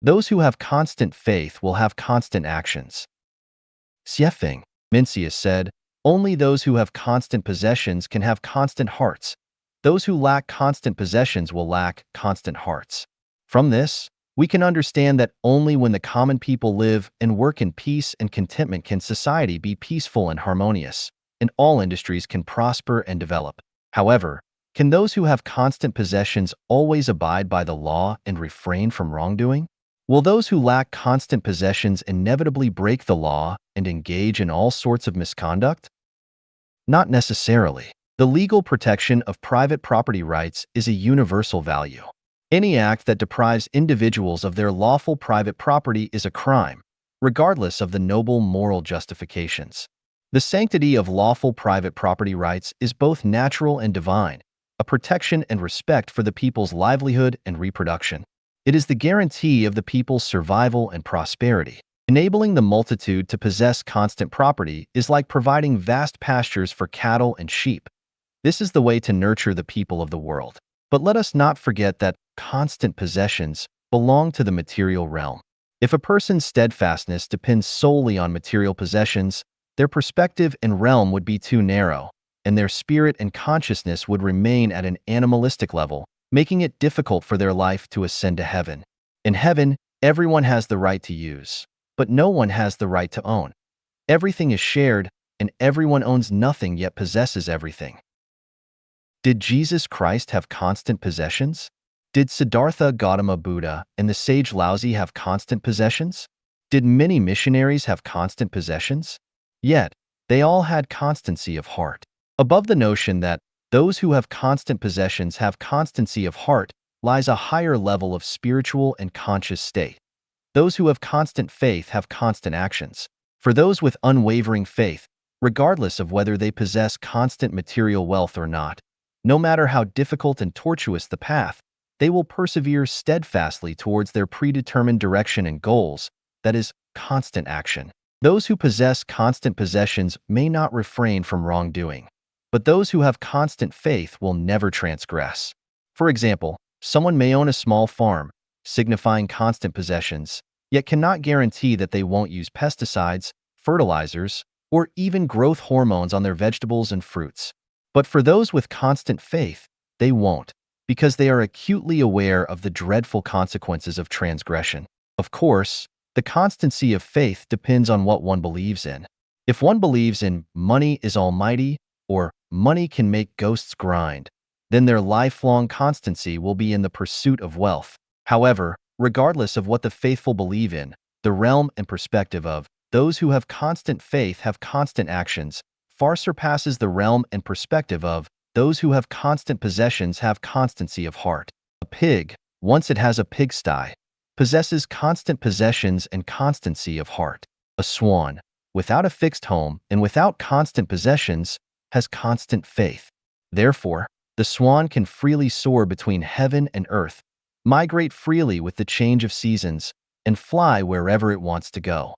Those who have constant faith will have constant actions. Xiefeng Mencius said, "Only those who have constant possessions can have constant hearts. Those who lack constant possessions will lack constant hearts." From this, we can understand that only when the common people live and work in peace and contentment can society be peaceful and harmonious, and all industries can prosper and develop. However, can those who have constant possessions always abide by the law and refrain from wrongdoing? Will those who lack constant possessions inevitably break the law and engage in all sorts of misconduct? Not necessarily. The legal protection of private property rights is a universal value. Any act that deprives individuals of their lawful private property is a crime, regardless of the noble moral justifications. The sanctity of lawful private property rights is both natural and divine, a protection and respect for the people's livelihood and reproduction. It is the guarantee of the people's survival and prosperity. Enabling the multitude to possess constant property is like providing vast pastures for cattle and sheep. This is the way to nurture the people of the world. But let us not forget that constant possessions belong to the material realm. If a person's steadfastness depends solely on material possessions, their perspective and realm would be too narrow, and their spirit and consciousness would remain at an animalistic level, making it difficult for their life to ascend to heaven. In heaven, everyone has the right to use, but no one has the right to own. Everything is shared, and everyone owns nothing yet possesses everything. Did Jesus Christ have constant possessions? Did Siddhartha Gautama Buddha and the sage Laozi have constant possessions? Did many missionaries have constant possessions? Yet, they all had constancy of heart. Above the notion that those who have constant possessions have constancy of heart lies a higher level of spiritual and conscious state. Those who have constant faith have constant actions. For those with unwavering faith, regardless of whether they possess constant material wealth or not, no matter how difficult and tortuous the path, they will persevere steadfastly towards their predetermined direction and goals, that is, constant action. Those who possess constant possessions may not refrain from wrongdoing, but those who have constant faith will never transgress. For example, someone may own a small farm, signifying constant possessions, yet cannot guarantee that they won't use pesticides, fertilizers, or even growth hormones on their vegetables and fruits. But for those with constant faith, they won't, because they are acutely aware of the dreadful consequences of transgression. Of course, the constancy of faith depends on what one believes in. If one believes in money is almighty or money can make ghosts grind, then their lifelong constancy will be in the pursuit of wealth. However, regardless of what the faithful believe in, the realm and perspective of those who have constant faith have constant actions far surpasses the realm and perspective of those who have constant possessions have constancy of heart. A pig, once it has a pigsty, possesses constant possessions and constancy of heart. A swan, without a fixed home and without constant possessions, has constant faith. Therefore, the swan can freely soar between heaven and earth, migrate freely with the change of seasons, and fly wherever it wants to go.